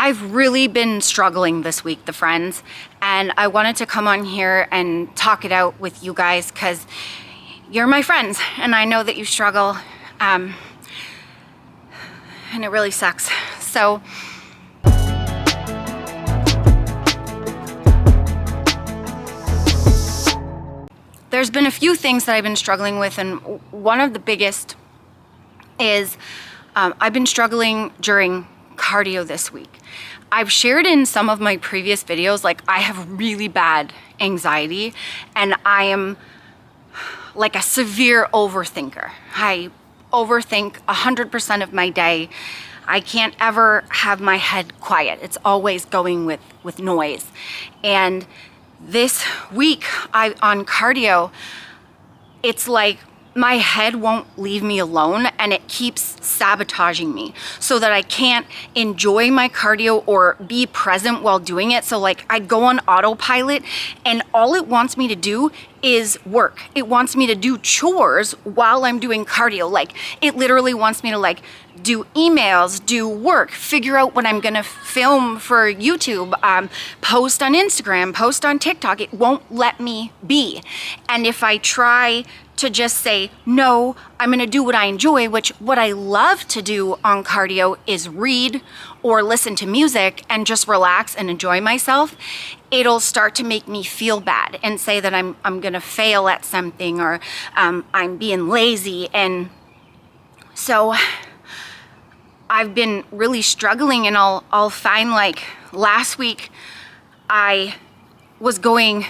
I've really been struggling this week, the friends, and I wanted to come on here and talk it out with you guys because you're my friends and I know that you struggle, and it really sucks. So there's been a few things that I've been struggling with, and one of the biggest is I've been struggling during cardio this week. I've shared in some of my previous videos, like I have really bad anxiety and I am like a severe overthinker. I overthink 100% of my day. I can't ever have my head quiet. It's always going with noise. And this week on cardio, it's like my head won't leave me alone and it keeps sabotaging me so that I can't enjoy my cardio or be present while doing it. So like I go on autopilot and all it wants me to do is work. It wants me to do chores while I'm doing cardio. Like it literally wants me to like do emails, do work, figure out what I'm gonna film for YouTube, post on Instagram, post on TikTok. It won't let me be. And if I try to just say, no, I'm gonna do what I enjoy, which what I love to do on cardio is read or listen to music and just relax and enjoy myself, it'll start to make me feel bad and say that I'm gonna fail at something or I'm being lazy. And so I've been really struggling, and I'll find like last week I was going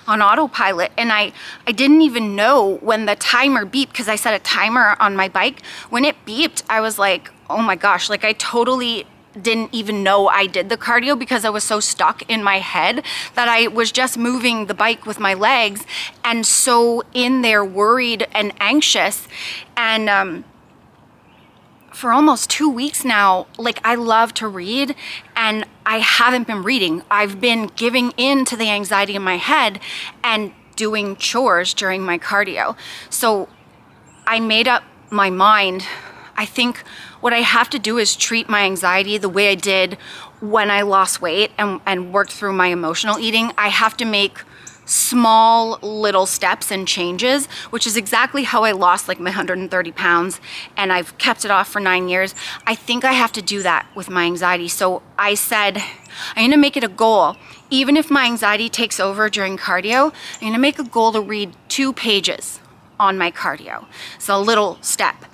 on autopilot and I didn't even know when the timer beeped, because I set a timer on my bike. When it beeped, I was like, oh my gosh, like I totally didn't even know I did the cardio because I was so stuck in my head that I was just moving the bike with my legs and so in there worried and anxious. And for almost 2 weeks now, like I love to read and I haven't been reading. I've been giving in to the anxiety in my head and doing chores during my cardio. So I made up my mind. I think what I have to do is treat my anxiety the way I did when I lost weight and worked through my emotional eating. I have to make small little steps and changes, which is exactly how I lost like my 130 pounds and I've kept it off for 9 years. I think I have to do that with my anxiety. So I said, I'm gonna make it a goal. Even if my anxiety takes over during cardio, I'm gonna make a goal to read 2 pages on my cardio. So a little step.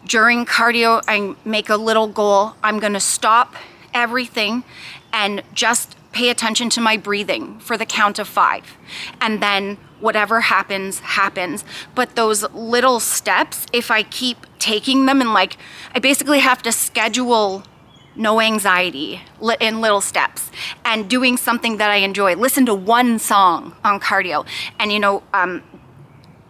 During cardio, I make a little goal. I'm gonna stop everything and just pay attention to my breathing for the count of 5. And then whatever happens, happens. But those little steps, if I keep taking them and like, I basically have to schedule no anxiety in little steps and doing something that I enjoy. Listen to one song on cardio. And you know,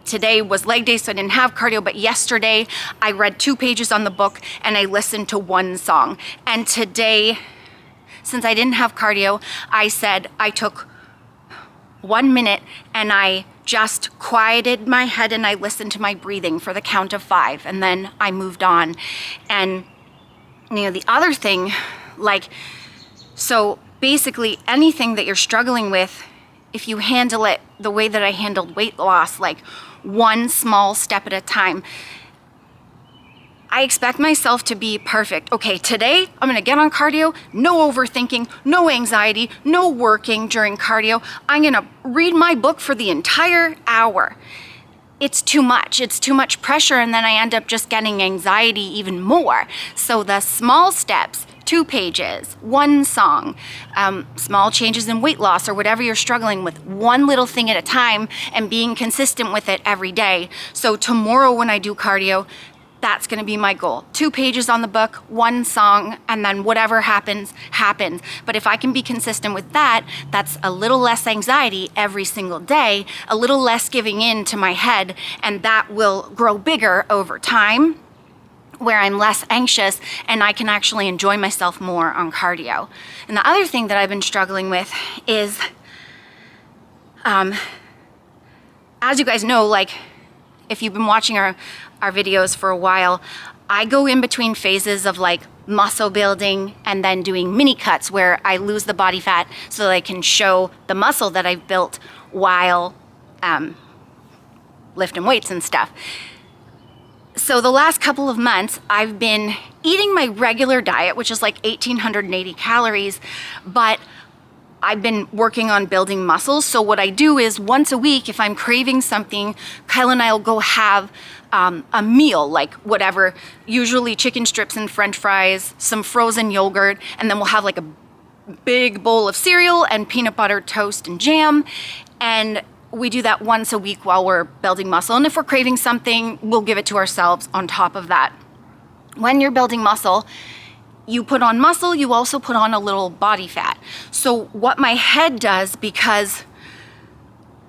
today was leg day, so I didn't have cardio, but yesterday I read 2 pages on the book and I listened to one song. And today, since I didn't have cardio, I said I took 1 minute and I just quieted my head and I listened to my breathing for the count of 5, and then I moved on. And you know, the other thing, like, so basically anything that you're struggling with, if you handle it the way that I handled weight loss, like one small step at a time, I expect myself to be perfect. Okay, today I'm gonna get on cardio, no overthinking, no anxiety, no working during cardio. I'm gonna read my book for the entire hour. It's too much. It's too much pressure, and then I end up just getting anxiety even more. So the small steps, 2 pages, 1 song, small changes in weight loss or whatever you're struggling with, one little thing at a time and being consistent with it every day. So tomorrow when I do cardio, that's gonna be my goal. 2 pages on the book, 1 song, and then whatever happens, happens. But if I can be consistent with that, that's a little less anxiety every single day, a little less giving in to my head, and that will grow bigger over time, where I'm less anxious and I can actually enjoy myself more on cardio. And the other thing that I've been struggling with is, as you guys know, like if you've been watching our videos for a while, I go in between phases of like muscle building and then doing mini cuts where I lose the body fat so that I can show the muscle that I've built while lifting weights and stuff. So the last couple of months, I've been eating my regular diet, which is like 1,880 calories, but I've been working on building muscles. So what I do is once a week, if I'm craving something, Kyle and I will go have a meal, like whatever, usually chicken strips and French fries, some frozen yogurt, and then we'll have like a big bowl of cereal and peanut butter toast and jam. And we do that once a week while we're building muscle. And if we're craving something, we'll give it to ourselves on top of that. When you're building muscle, you put on muscle, you also put on a little body fat. So what my head does, because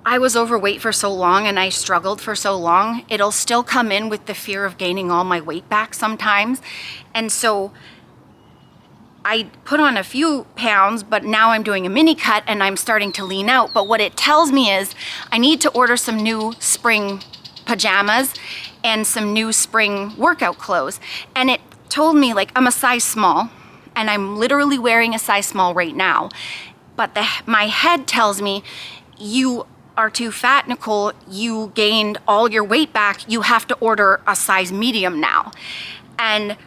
I was overweight for so long and I struggled for so long, it'll still come in with the fear of gaining all my weight back sometimes. And so I put on a few pounds, but now I'm doing a mini cut and I'm starting to lean out. But what it tells me is I need to order some new spring pajamas and some new spring workout clothes. And it told me, like, I'm a size small and I'm literally wearing a size small right now. But my head tells me, you are too fat, Nicole. You gained all your weight back. You have to order a size medium now. And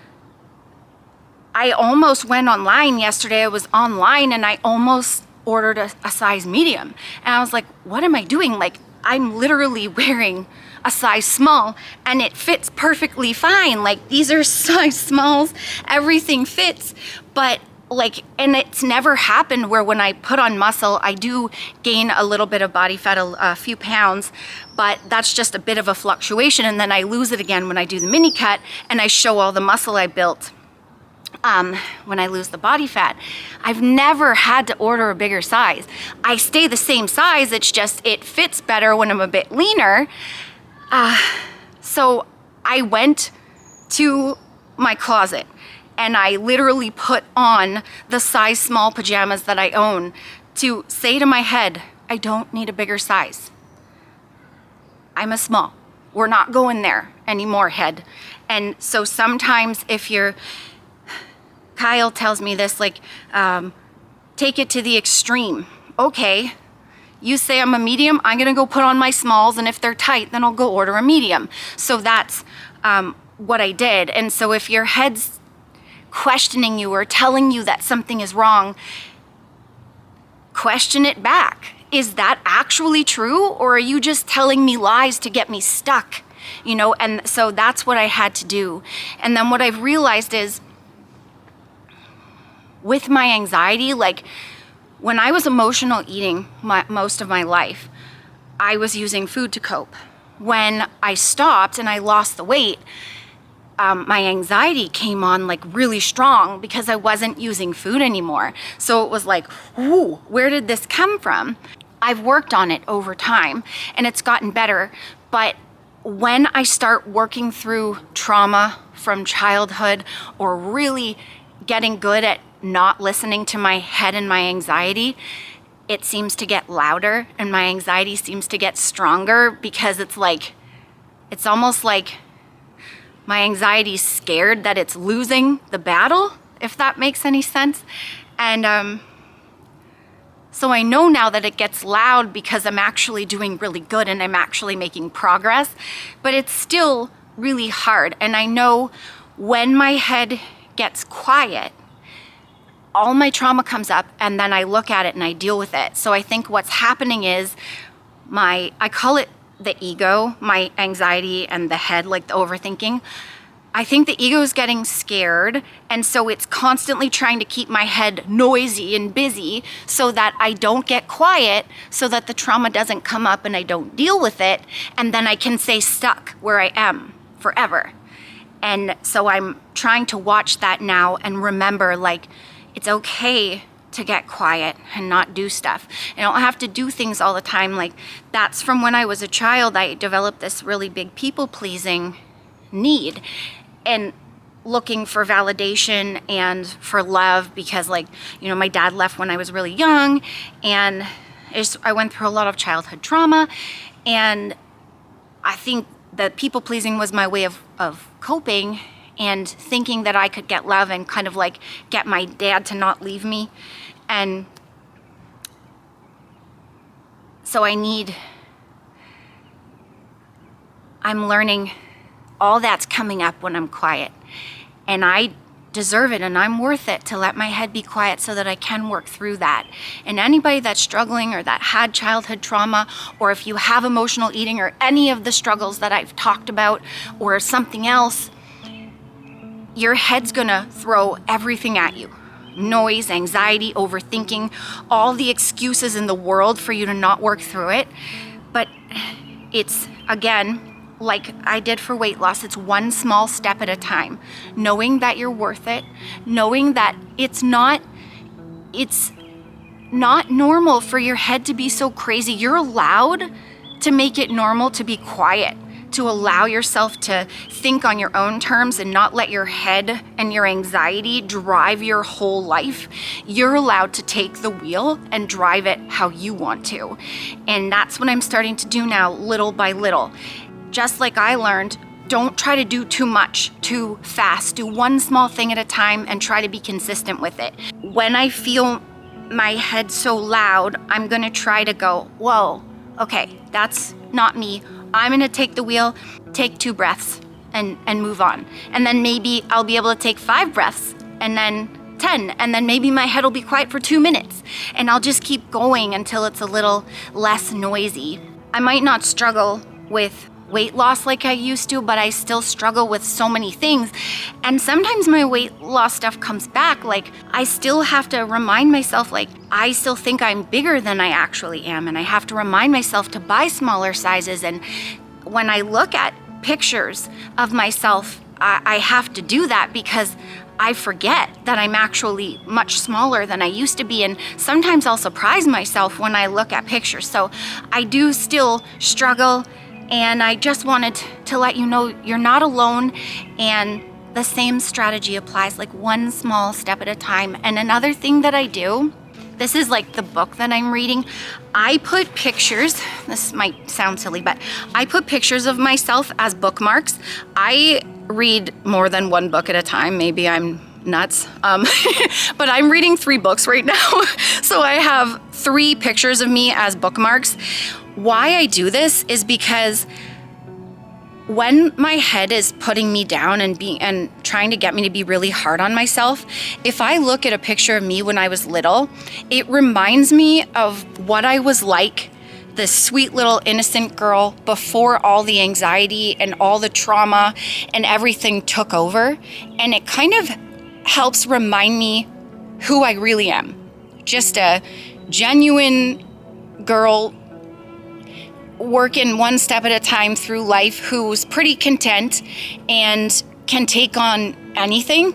I almost went online yesterday. I was online and I almost ordered a size medium. And I was like, what am I doing? Like, I'm literally wearing a size small and it fits perfectly fine. Like, these are size smalls, everything fits. But like, and it's never happened where when I put on muscle, I do gain a little bit of body fat, a few pounds, but that's just a bit of a fluctuation. And then I lose it again when I do the mini cut and I show all the muscle I built when I lose the body fat. I've never had to order a bigger size. I stay the same size. It's just, it fits better when I'm a bit leaner. So I went to my closet and I literally put on the size small pajamas that I own to say to my head, I don't need a bigger size. I'm a small. We're not going there anymore, head. And so sometimes if you're, Kyle tells me this, like, take it to the extreme. Okay, you say I'm a medium, I'm gonna go put on my smalls, and if they're tight, then I'll go order a medium. So that's what I did. And so if your head's questioning you or telling you that something is wrong, question it back. Is that actually true, or are you just telling me lies to get me stuck? You know, and so that's what I had to do. And then what I've realized is, with my anxiety, like when I was emotional eating most of my life, I was using food to cope. When I stopped and I lost the weight, my anxiety came on like really strong because I wasn't using food anymore. So it was like, ooh, where did this come from? I've worked on it over time and it's gotten better. But when I start working through trauma from childhood or really getting good at not listening to my head and my anxiety, it seems to get louder and my anxiety seems to get stronger because it's like, it's almost like my anxiety's scared that it's losing the battle, if that makes any sense. And so I know now that it gets loud because I'm actually doing really good and I'm actually making progress, but it's still really hard. And I know when my head gets quiet, all my trauma comes up and then I look at it and I deal with it. So I think what's happening is I call it the ego, my anxiety and the head, like the overthinking. I think the ego is getting scared, and so it's constantly trying to keep my head noisy and busy so that I don't get quiet, so that the trauma doesn't come up and I don't deal with it, and then I can stay stuck where I am forever. And so I'm trying to watch that now and remember, like, it's okay to get quiet and not do stuff. I don't have to do things all the time. Like, that's from when I was a child. I developed this really big people-pleasing need and looking for validation and for love because, like, you know, my dad left when I was really young and I went through a lot of childhood trauma, and I think that people-pleasing was my way of coping, and thinking that I could get love and kind of like get my dad to not leave me. And so I'm learning all that's coming up when I'm quiet, and I deserve it and I'm worth it to let my head be quiet so that I can work through that. And anybody that's struggling or that had childhood trauma, or if you have emotional eating or any of the struggles that I've talked about or something else, your head's gonna throw everything at you. Noise, anxiety, overthinking, all the excuses in the world for you to not work through it. But it's, again, like I did for weight loss, it's one small step at a time. Knowing that you're worth it, knowing that it's not normal for your head to be so crazy. You're allowed to make it normal to be quiet, to allow yourself to think on your own terms and not let your head and your anxiety drive your whole life. You're allowed to take the wheel and drive it how you want to. And that's what I'm starting to do now, little by little. Just like I learned, don't try to do too much too fast. Do one small thing at a time and try to be consistent with it. When I feel my head so loud, I'm gonna try to go, whoa, okay, that's not me. I'm gonna take the wheel, take 2 breaths and move on. And then maybe I'll be able to take 5 breaths and then 10, and then maybe my head will be quiet for 2 minutes. And I'll just keep going until it's a little less noisy. I might not struggle with weight loss like I used to, but I still struggle with so many things. And sometimes my weight loss stuff comes back. Like, I still have to remind myself, like, I still think I'm bigger than I actually am. And I have to remind myself to buy smaller sizes. And when I look at pictures of myself, I have to do that because I forget that I'm actually much smaller than I used to be. And sometimes I'll surprise myself when I look at pictures. So I do still struggle. And I just wanted to let you know you're not alone, and the same strategy applies, like one small step at a time. And another thing that I do, this is like the book that I'm reading. I put pictures, this might sound silly, but I put pictures of myself as bookmarks. I read more than one book at a time. Maybe I'm nuts, but I'm reading 3 books right now. So I have 3 pictures of me as bookmarks. Why I do this is because when my head is putting me down and trying to get me to be really hard on myself, if I look at a picture of me when I was little, it reminds me of what I was like, this sweet little innocent girl before all the anxiety and all the trauma and everything took over. And it kind of helps remind me who I really am. Just a genuine girl working one step at a time through life, who's pretty content and can take on anything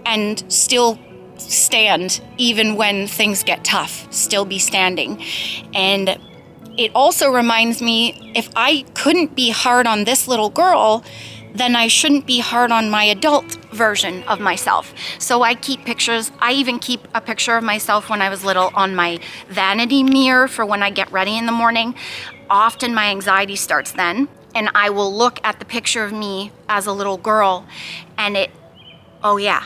and still stand even when things get tough, still be standing. And it also reminds me, if I couldn't be hard on this little girl, then I shouldn't be hard on my adult version of myself. So I keep pictures. I even keep a picture of myself when I was little on my vanity mirror for when I get ready in the morning. Often my anxiety starts then, and I will look at the picture of me as a little girl, and oh yeah,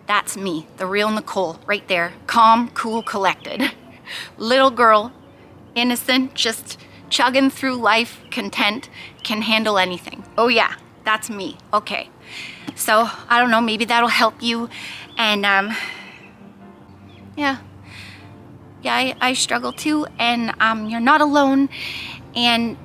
that's me, the real Nicole, right there. Calm, cool, collected. Little girl, innocent, just chugging through life, content, can handle anything. Oh yeah, that's me. Okay. So, I don't know, maybe that'll help you. And yeah, I struggle too, and you're not alone, and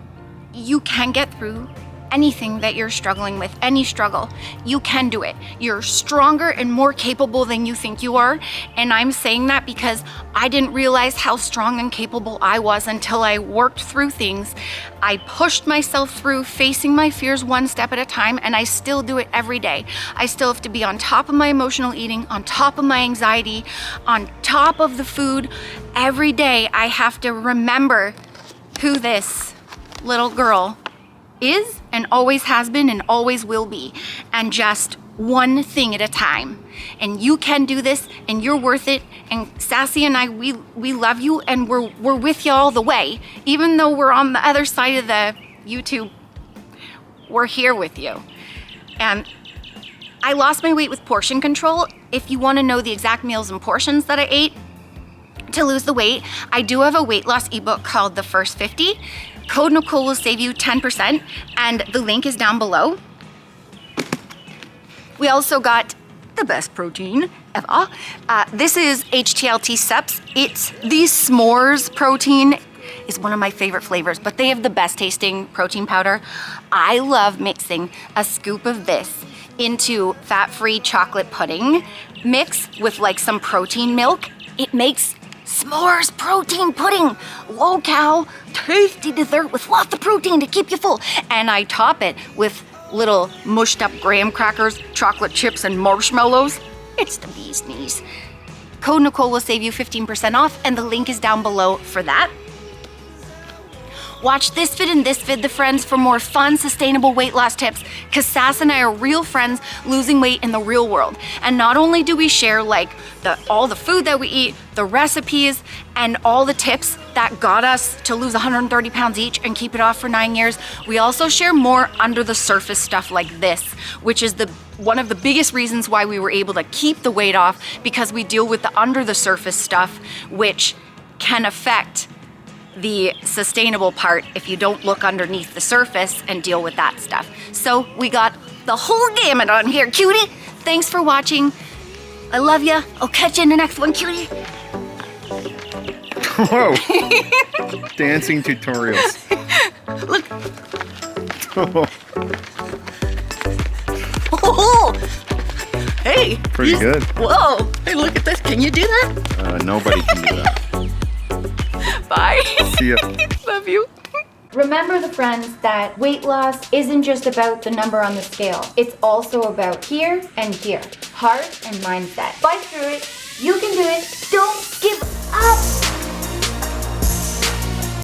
you can get through anything that you're struggling with, any struggle. You can do it. You're stronger and more capable than you think you are. And I'm saying that because I didn't realize how strong and capable I was until I worked through things. I pushed myself through facing my fears one step at a time, and I still do it every day. I still have to be on top of my emotional eating, on top of my anxiety, on top of the food. Every day I have to remember who this little girl is and always has been and always will be, and just one thing at a time. And you can do this, and you're worth it. And Sassy and I, we love you, and we're with you all the way. Even though we're on the other side of the YouTube, we're here with you. And I lost my weight with portion control. If you want to know the exact meals and portions that I ate to lose the weight, I do have a weight loss ebook called The First 50. Code Nicole will save you 10%, and the link is down below. We also got the best protein ever. This is HTLT Steps. It's the s'mores protein. Is one of my favorite flavors, but they have the best tasting protein powder. I love mixing a scoop of this into fat-free chocolate pudding mix with like some protein milk. It makes s'mores protein pudding. Low cal, tasty dessert with lots of protein to keep you full. And I top it with little mushed up graham crackers, chocolate chips, and marshmallows. It's the bee's knees. Code Nicole will save you 15% off, and the link is down below for that. Watch this vid and this vid, the friends, for more fun, sustainable weight loss tips, because Sass and I are real friends losing weight in the real world. And not only do we share like all the food that we eat, the recipes, and all the tips that got us to lose 130 pounds each and keep it off for 9 years, we also share more under the surface stuff like this, which is one of the biggest reasons why we were able to keep the weight off, because we deal with the under the surface stuff, which can affect the sustainable part if you don't look underneath the surface and deal with that stuff. So we got the whole gamut on here, cutie. Thanks for watching. I love ya. I'll catch you in the next one, cutie. Whoa. Dancing tutorials. Look. Oh. Hey. Pretty good. Whoa. Hey, look at this. Can you do that? Nobody can do that. Bye. See ya. Love you. Remember, the friends, that weight loss isn't just about the number on the scale. It's also about here and here. Heart and mindset. Bye, through it.